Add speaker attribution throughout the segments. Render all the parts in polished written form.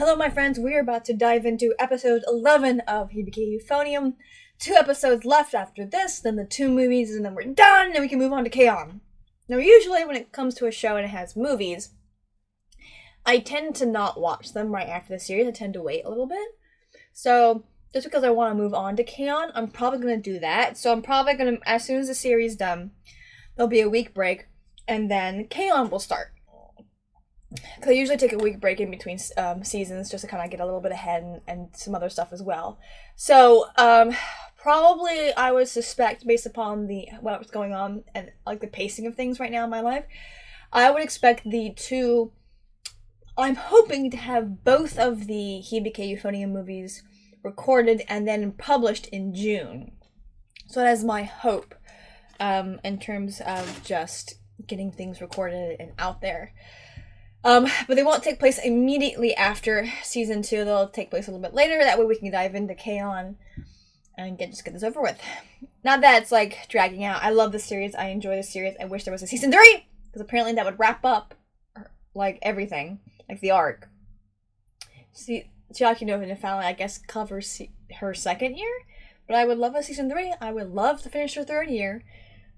Speaker 1: Hello, my friends. We're about to dive into episode 11 of Euphonium. 2 episodes left after this, then the 2 movies, and then we're done, and we can move on to K-On! Now, usually when it comes to a show and it has movies, I tend to not watch them right after the series. I tend to wait a little bit. So, just because I want to move on to K-On!, I'm probably going to do that. So I'm probably going to, as soon as the series is done, there'll be a week break, and then K-On! Will start. Because I usually take a week break in between seasons just to kind of get a little bit ahead and some other stuff as well. So, probably I would suspect, based upon what's going on and like the pacing of things right now in my life, I would expect I'm hoping to have both of the Euphonium movies recorded and then published in June. So that is my hope in terms of just getting things recorded and out there. But they won't take place immediately after season 2. They'll take place a little bit later. That way we can dive into K-On! And get this over with. Not that it's like dragging out. I love the series. I enjoy the series. I wish there was a season 3, because apparently that would wrap up like everything, like the arc. See, Chiaki no Hinafali, I guess, covers her second year, but I would love a season 3. I would love to finish her third year,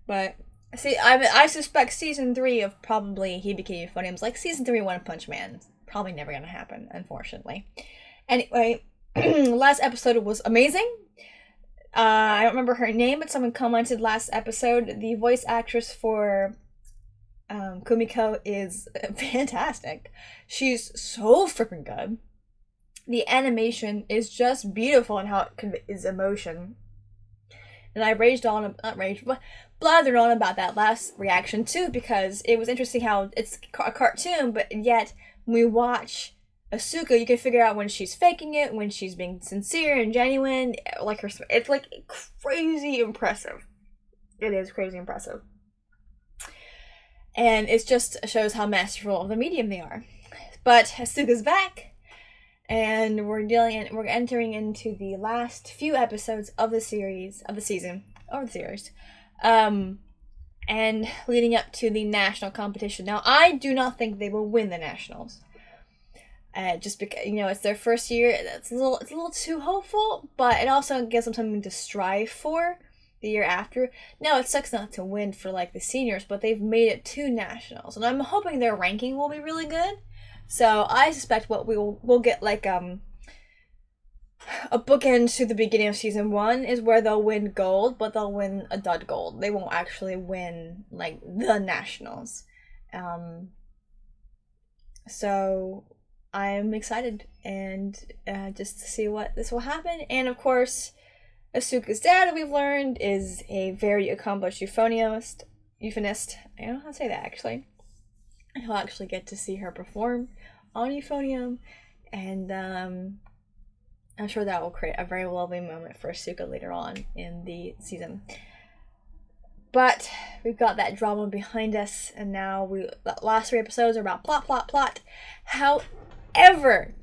Speaker 1: but see, I suspect season 3 of probably Euphonium's like season 3 One Punch Man. Probably never gonna happen, unfortunately. Anyway, last episode was amazing. I don't remember her name, but someone commented last episode, the voice actress for Kumiko is fantastic. She's so freaking good. The animation is just beautiful in how it conveys emotion. And I blathered on about that last reaction too, because it was interesting how it's a cartoon, but yet when we watch Asuka, you can figure out when she's faking it, when she's being sincere and genuine. It's like crazy impressive. It is crazy impressive. And it just shows how masterful of the medium they are. But Asuka's back, and we're entering into the last few episodes of the series, and leading up to the national competition. Now, I do not think they will win the nationals. Just because, it's their first year. It's a little too hopeful, but it also gives them something to strive for the year after. Now, it sucks not to win for like the seniors, but they've made it to nationals, and I'm hoping their ranking will be really good. So I suspect we'll get like a bookend to the beginning of season 1 is where they'll win gold, but they'll win a dud gold. They won't actually win like the nationals. So I'm excited and just to see what this will happen. And of course, Asuka's dad, we've learned, is a very accomplished euphonist. I don't know how to say that, actually. He'll actually get to see her perform on Euphonium, and I'm sure that will create a very lovely moment for Asuka later on in the season. But we've got that drama behind us, and now the last 3 episodes are about plot. However,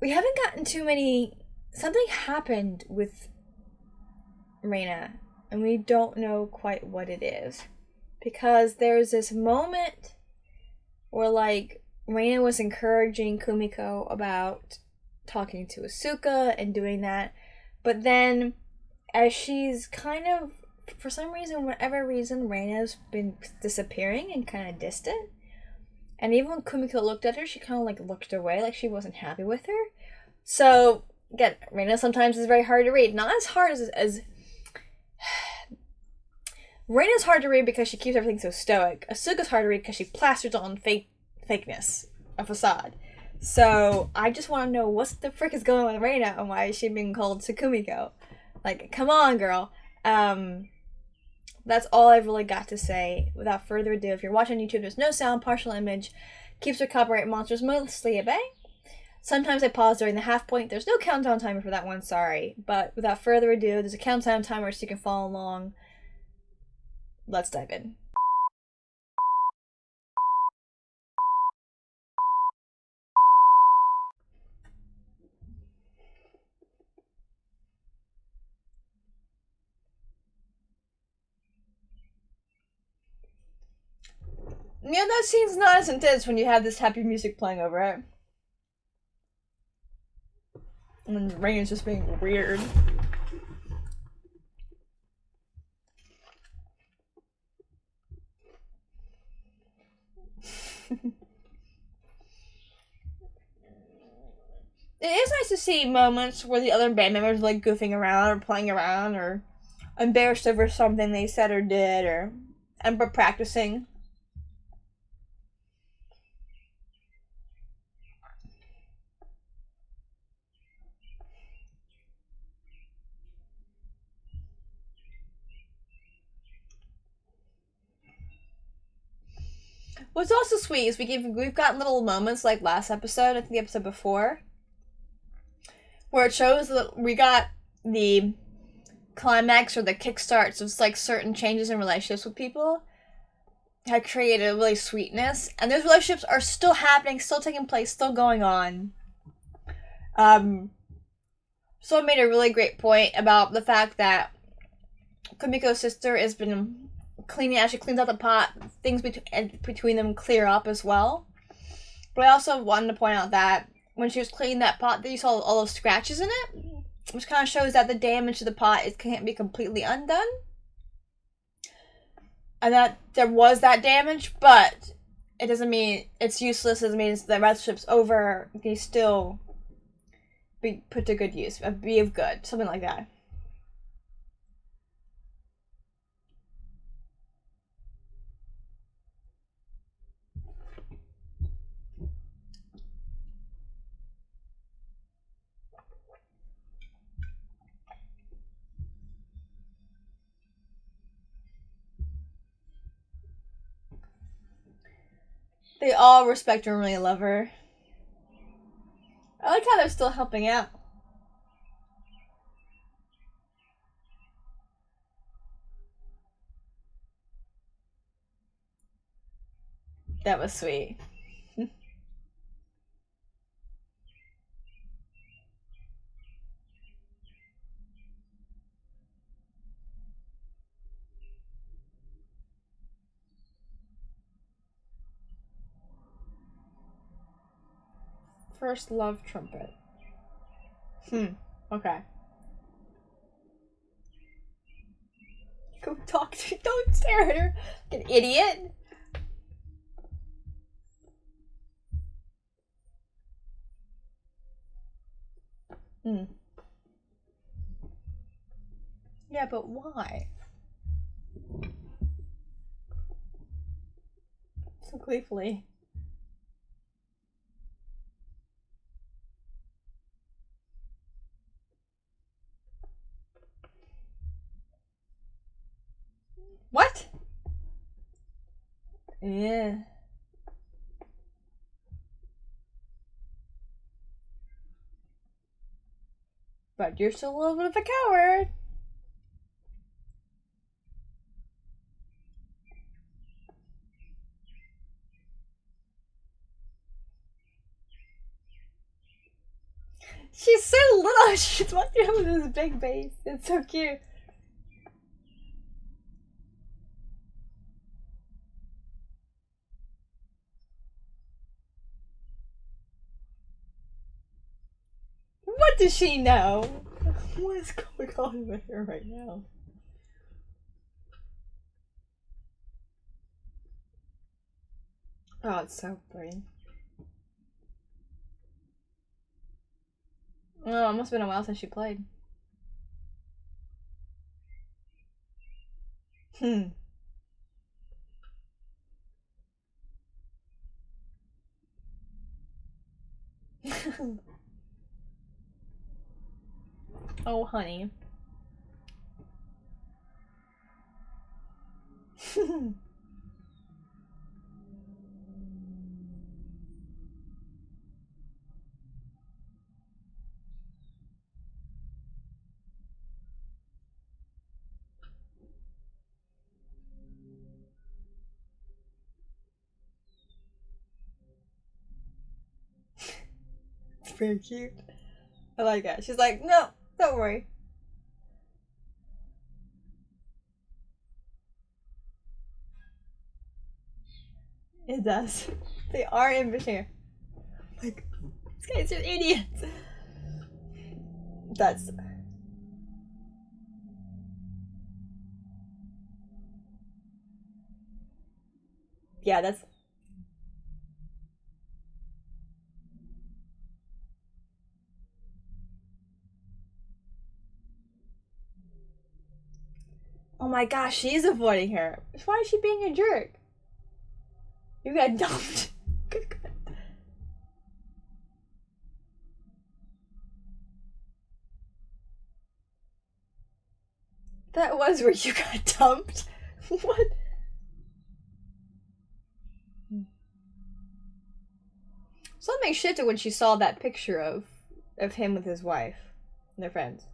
Speaker 1: we haven't gotten too many. Something happened with Reina, and we don't know quite what it is. Because there's this moment where, like, Reina was encouraging Kumiko about talking to Asuka and doing that. But then, as she's kind of, for some reason, whatever reason, Reina's been disappearing and kind of distant. And even when Kumiko looked at her, she kind of, like, looked away, like she wasn't happy with her. So, again, Reina sometimes is very hard to read. Not as hard as Reina's hard to read because she keeps everything so stoic. Asuka's hard to read because she plasters on fakeness, a facade. So, I just want to know what the frick is going on with Reina and why is she being called to Kumiko? Like, come on, girl. That's all I've really got to say. Without further ado, if you're watching YouTube, there's no sound, partial image, keeps their copyright monsters mostly at bay. Sometimes I pause during the half point. There's no countdown timer for that one, sorry. But without further ado, there's a countdown timer so you can follow along. Let's dive in. Yeah, that scene's not as intense when you have this happy music playing over it. And then Reina's just being weird. It is nice to see moments where the other band members are like goofing around or playing around or embarrassed over something they said or did or practicing. What's also sweet is we've got little moments like last episode, I think the episode before, where it shows that we got the climax or the kickstarts of like certain changes in relationships with people had created a really sweetness, and those relationships are still happening, still taking place, still going on. Someone made a really great point about the fact that Kumiko's sister has been cleaning, as she cleans out the pot, things between them clear up as well. But I also wanted to point out that when she was cleaning that pot, that you saw all those scratches in it, which kind of shows that the damage to the pot can't be completely undone. And that there was that damage, but it doesn't mean it's useless. It doesn't mean the relationship's over. It can still be put to good use, be of good, something like that. They all respect her and really love her. I like how they're still helping out. That was sweet. First love trumpet. Okay. Go talk to her. Don't stare at her like an idiot. Yeah, but why? So gleefully. What? Yeah. But you're still a little bit of a coward. She's so little. She's walking around with this big bass. It's so cute. What does she know? What is going on with her right now? Oh, it's so pretty. Oh, it must have been a while since she played. Oh, honey. It's very cute. I like that. She's like, no, don't worry. It does. They are in between. Like, these guys are idiots. That's. Yeah, that's. Oh my gosh, she's avoiding her. Why is she being a jerk? You got dumped. That was where you got dumped. What? Something shifted when she saw that picture of him with his wife and their friends.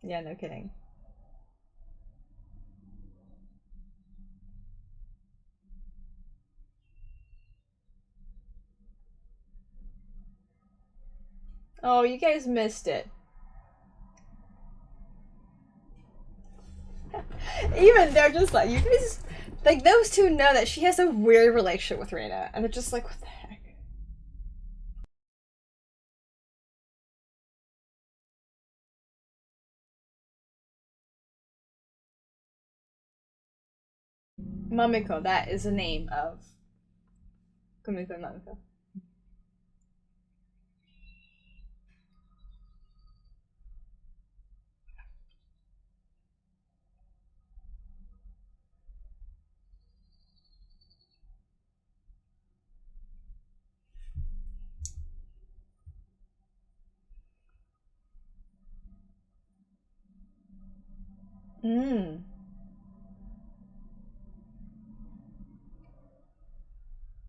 Speaker 1: Yeah, no kidding. Oh, you guys missed it. Even they're just like, you guys, like those two know that she has a weird relationship with Reina, and they're just like, what the heck? Mamiko, that is the name of Kumiko and Mamiko. Mm.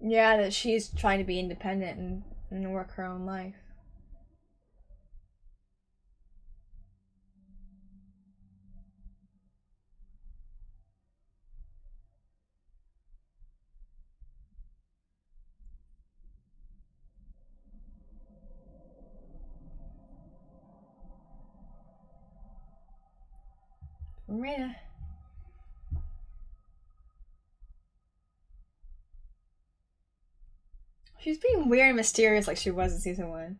Speaker 1: Yeah, that she's trying to be independent and work her own life. Reina. She's being weird and mysterious like she was in season one.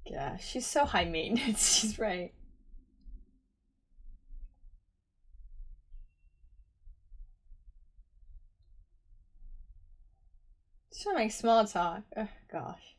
Speaker 1: Yeah, she's so high maintenance. She's right. She's trying to make small talk. Oh, gosh.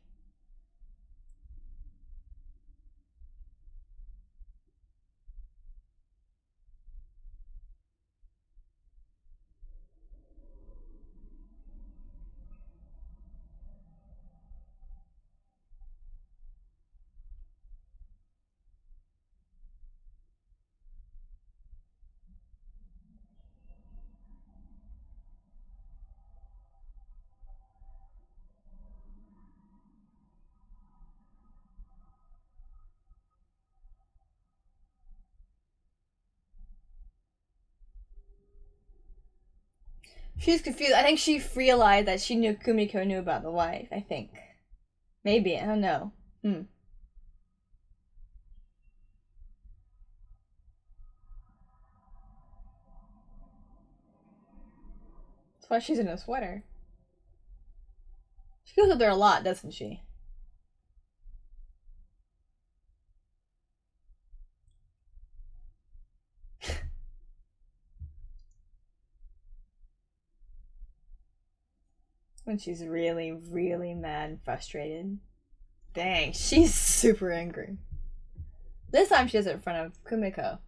Speaker 1: She's confused. I think she realized that she knew Kumiko knew about the wife. I think. Maybe. I don't know. Hmm. That's why she's in a sweater. She goes up there a lot, doesn't she? When she's really, really mad and frustrated. Dang, she's super angry. This time she does it in front of Kumiko.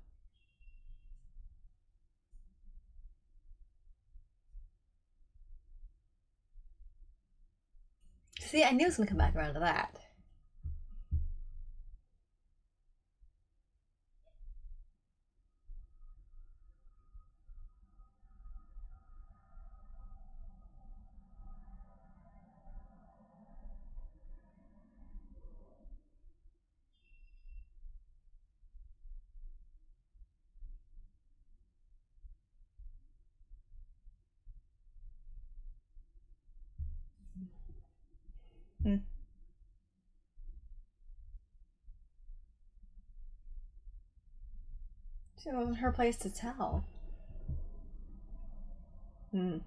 Speaker 1: See, I knew it was gonna come back around to that. Hmm. It wasn't her place to tell. Hmm.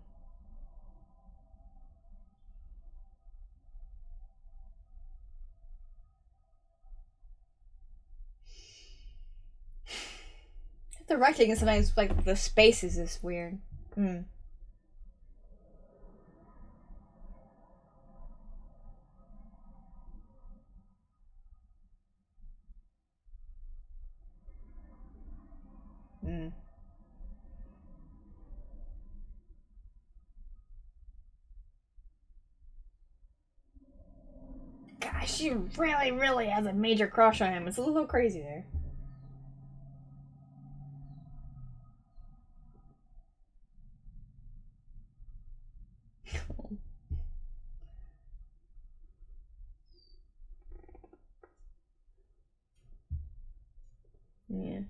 Speaker 1: The writing is sometimes like the spaces is weird. Hmm. Hmm. Gosh, she really, really has a major crush on him. It's a little crazy there. Yeah.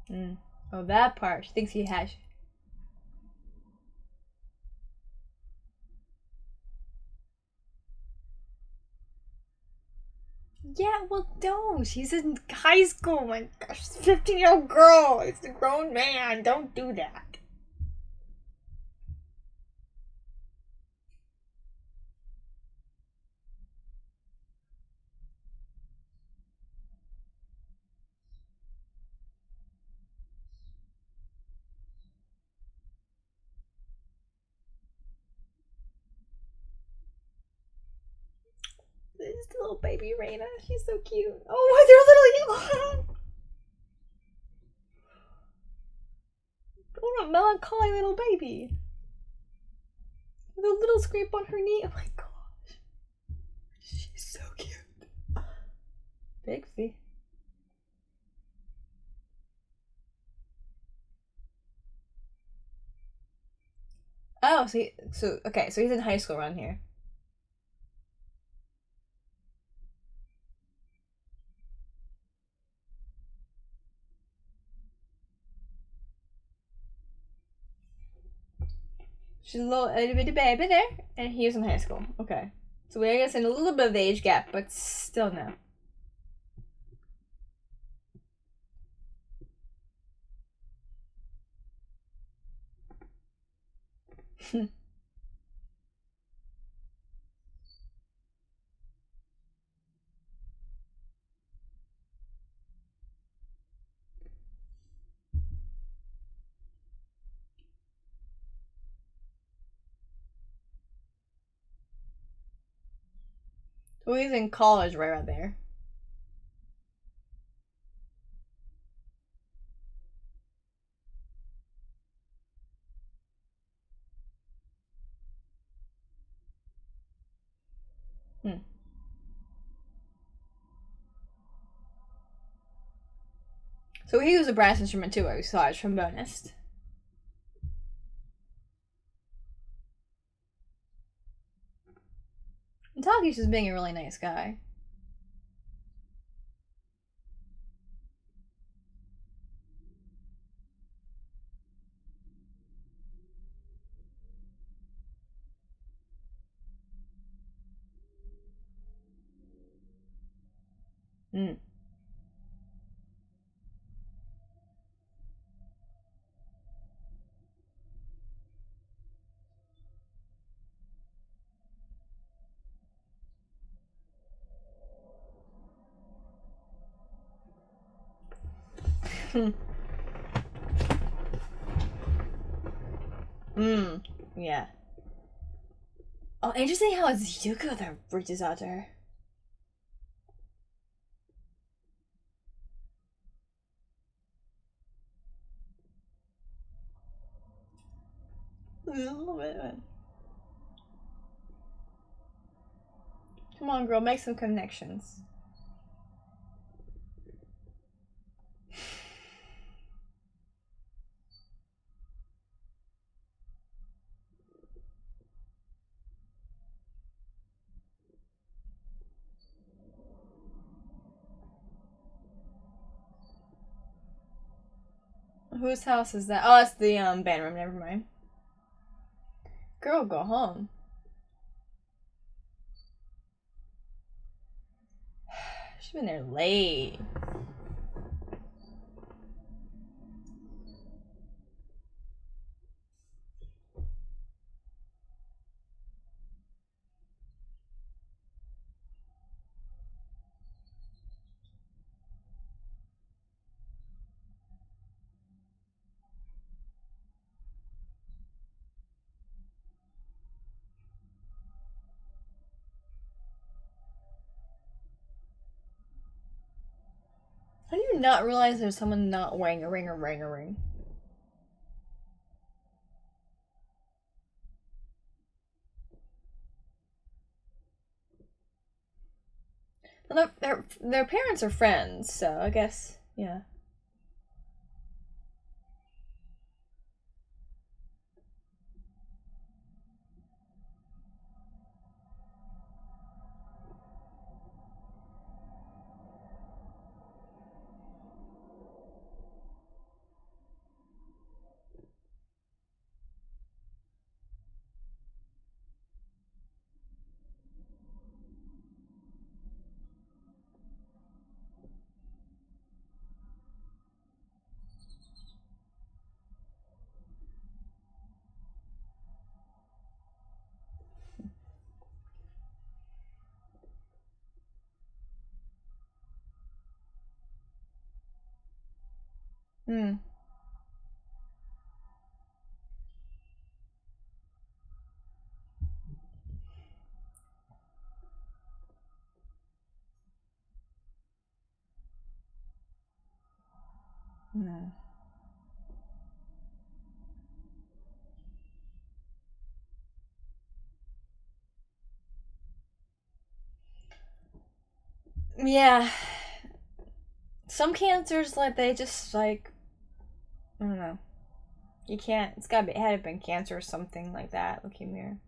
Speaker 1: Mm. Oh, that part. She thinks he has. Yeah, well, don't. She's in high school. My gosh, she's a 15-year-old girl. It's a grown man. Don't do that. This is the little baby Reina. She's so cute. Oh, they're little. What a melancholy little baby. With a little scrape on her knee. Oh my gosh. She's so cute. Bixby. Oh, okay, so he's in high school around here. She's a little bitty baby there, and he was in high school. Okay. So we're guessing a little bit of the age gap, but still no. So he's in college right around there. Hmm. So he was a brass instrument too, I saw as trombonist. And Taki's just being a really nice guy. Hmm. Hmm. Yeah. Oh, interesting how it's Yuko that reaches out to her. A little bit. Come on, girl, make some connections. Whose house is that? Oh, that's the band room. Never mind. Girl, go home. She's been there late. How do you not realize there's someone not wearing a ring or wearing a ring? Well, their parents are friends, so I guess, yeah. Hmm. Hmm. Yeah. Some cancers, like, they just, like, I don't know. You can't, it's gotta be, it had to have been cancer or something like that, leukemia.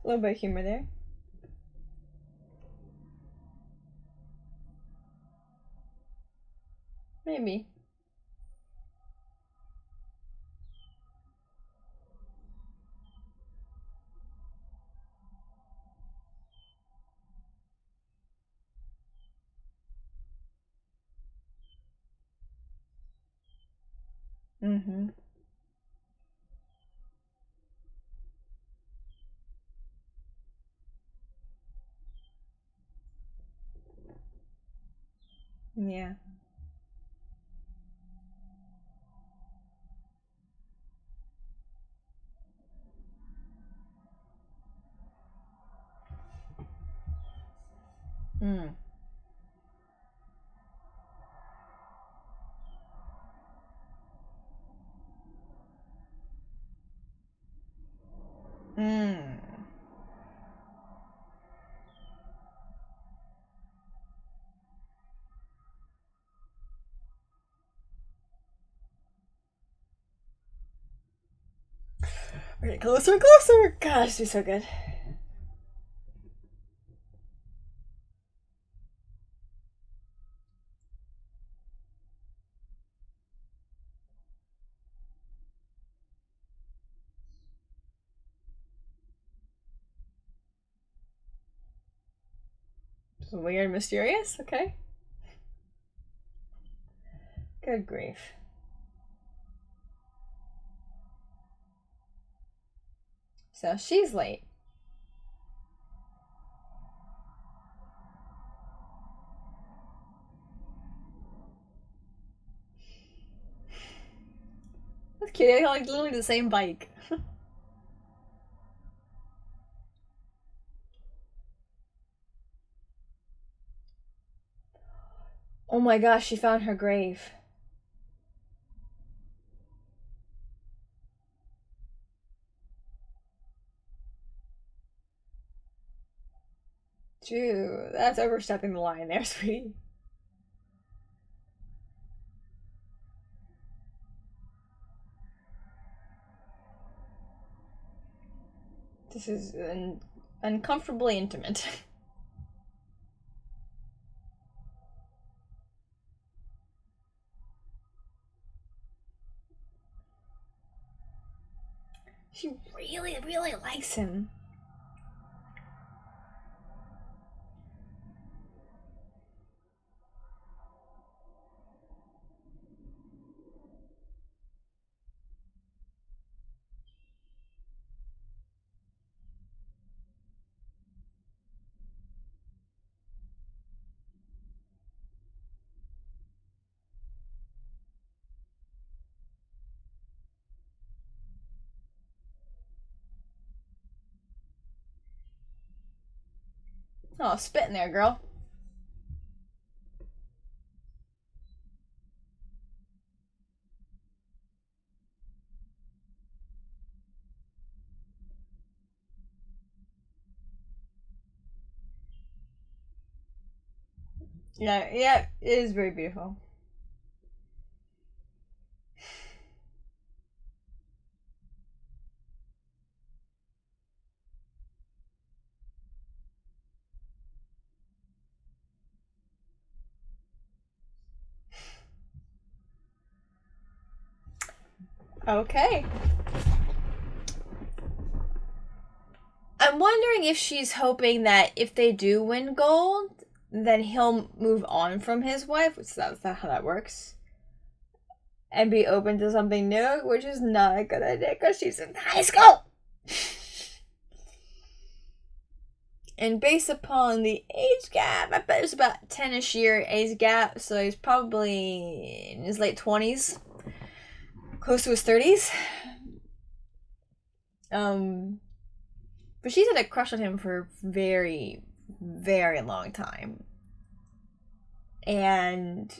Speaker 1: A little bit of humor there. Maybe. Mm-hmm. Yeah. Mm. Mm. We're getting closer and closer. Gosh, this is so good. Weird, mysterious. Okay. Good grief. So she's late. That's cute. They got like literally the same bike. Oh my gosh, she found her grave. Phew, that's overstepping the line there, sweetie. This is uncomfortably intimate. She really, really likes him. Oh, spit in there, girl. Yeah, it is very beautiful. Okay. I'm wondering if she's hoping that if they do win gold, then he'll move on from his wife, which that's not how that works, and be open to something new, which is not a good idea because she's in high school. And based upon the age gap, I bet there's about 10-ish year age gap, so he's probably in his late 20s, close to his 30s. But she's had a crush on him for a very, very long time. And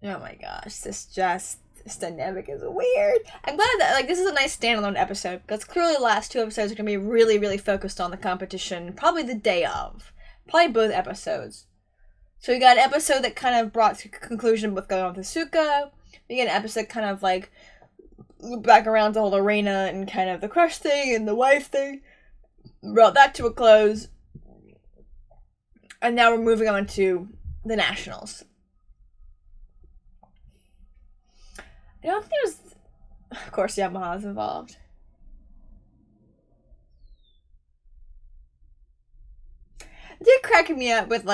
Speaker 1: oh my gosh, this dynamic is weird. I'm glad that this is a nice standalone episode, because clearly the last two episodes are gonna be really, really focused on the competition, probably the day of. Probably both episodes. So we got an episode that kind of brought to conclusion what's going on with Asuka. We get an episode kind of loop back around to whole Reina and kind of the crush thing and the wife thing. Brought that to a close. And now we're moving on to the nationals. I don't think there's... Of course, Yamaha's involved. They're cracking me up with,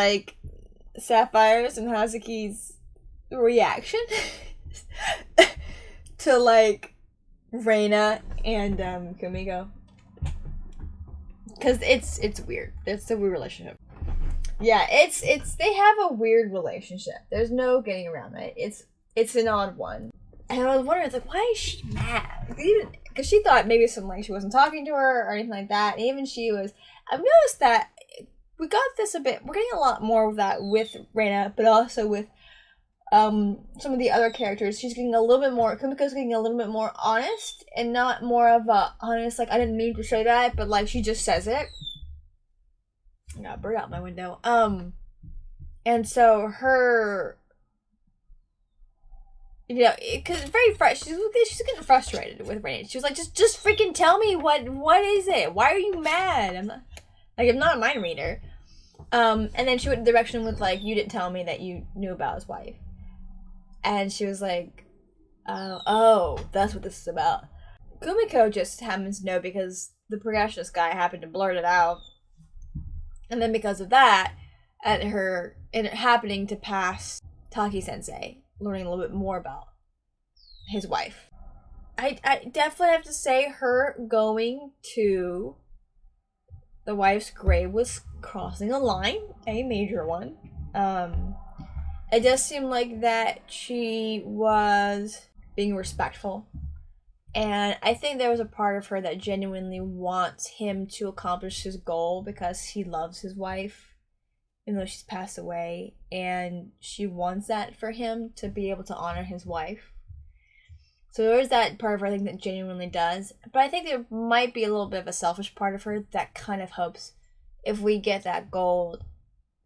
Speaker 1: Sapphire's and Hazuki's reaction to, Reina and Kumiko. Because it's weird. It's a weird relationship. Yeah, it's they have a weird relationship. There's no getting around that. It's an odd one. And I was wondering, why is she mad? Because she thought maybe she wasn't talking to her or anything like that. And even she was... I've noticed that we got this a bit... We're getting a lot more of that with Reina, but also with some of the other characters. She's getting a little bit more... Kumiko's getting a little bit more honest, and not more of a honest, I didn't mean to say that, but, she just says it. I got a bird out my window. And so her... because it's very fresh. She's getting frustrated with Reina. She was like, just freaking tell me what is it? Why are you mad? I'm not a mind reader. And then she went in the direction with you didn't tell me that you knew about his wife. And she was like, oh, that's what this is about. Kumiko just happens to know because the Progashus guy happened to blurt it out. And then because of that, and it happening to pass Taki Sensei, learning a little bit more about his wife. I definitely have to say her going to the wife's grave was crossing a line, a major one. It does seem like that she was being respectful. And I think there was a part of her that genuinely wants him to accomplish his goal because he loves his wife, even though she's passed away, and she wants that for him to be able to honor his wife. So there's that part of her, I think, that genuinely does. But I think there might be a little bit of a selfish part of her that kind of hopes if we get that gold,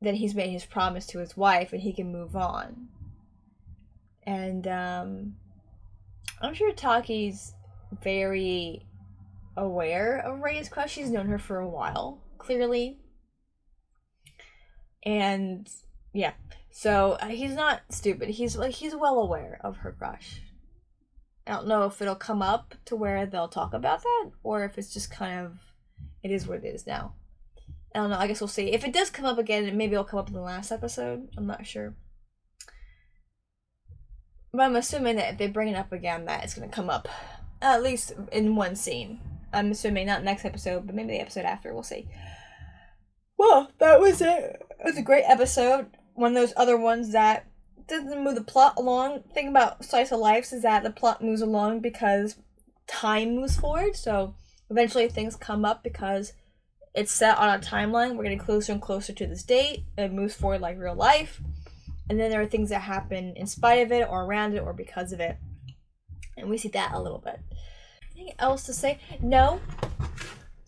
Speaker 1: then he's made his promise to his wife and he can move on. And I'm sure Taki's very aware of Rei's crush. She's known her for a while, clearly. And yeah, so he's not stupid. He's well aware of her crush. I don't know if it'll come up to where they'll talk about that, or if it's just kind of, it is what it is now. I don't know, I guess we'll see. If it does come up again, maybe it'll come up in the last episode. I'm not sure. But I'm assuming that if they bring it up again, that it's going to come up, at least in one scene. I'm assuming not next episode, but maybe the episode after. We'll see. Well, that was it. It was a great episode. One of those other ones that doesn't move the plot along. The thing about Slice of Life is that the plot moves along because time moves forward. So eventually things come up because it's set on a timeline. We're getting closer and closer to this date. It moves forward like real life. And then there are things that happen in spite of it or around it or because of it. And we see that a little bit. Anything else to say? No.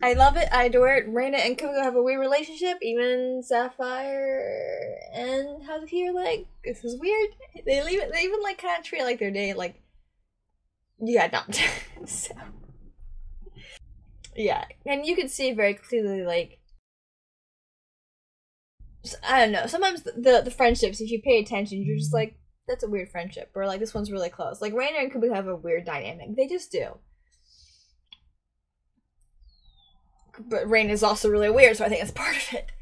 Speaker 1: I love it. I adore it. Reina and Kumiko have a weird relationship. Even Sapphire and Hazuki are like, this is weird. They leave it. They even like kind of treat it like their day. Like, you got dumped. So, yeah, and you can see very clearly, like, I don't know. Sometimes the friendships, if you pay attention, you're just like, that's a weird friendship, or like this one's really close. Like Reina and Kumiko have a weird dynamic. They just do. But Reina is also really weird, so I think that's part of it.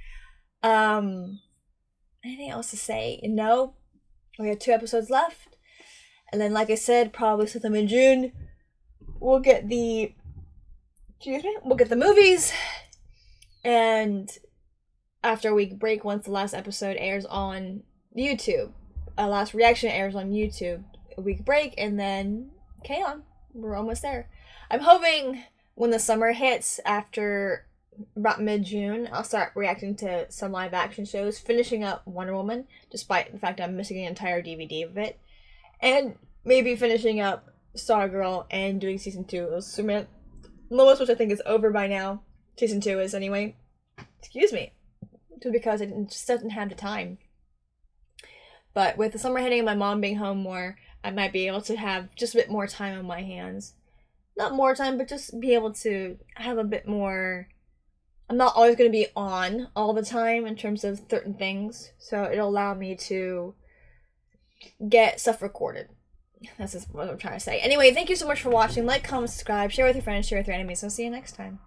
Speaker 1: Anything else to say? No. We have 2 episodes left. And then, like I said, probably sometime in June, we'll get the movies. And after a week break, once the last episode airs on YouTube, last reaction airs on YouTube, a week break, and then K-On! We're almost there. I'm hoping when the summer hits, after about mid-June, I'll start reacting to some live action shows, finishing up Wonder Woman, despite the fact I'm missing an entire DVD of it, and maybe finishing up Stargirl and doing season 2 of Superman Lois, which I think is over by now. Season 2 is anyway. Excuse me. Just because I just didn't have the time. But with the summer hitting and my mom being home more, I might be able to have just a bit more time on my hands. Not more time, but just be able to have a bit more. I'm not always going to be on all the time in terms of certain things, so it'll allow me to get stuff recorded. That's just what I'm trying to say. Anyway, thank you so much for watching. Like, comment, subscribe, share with your friends, share with your enemies. I'll see you next time.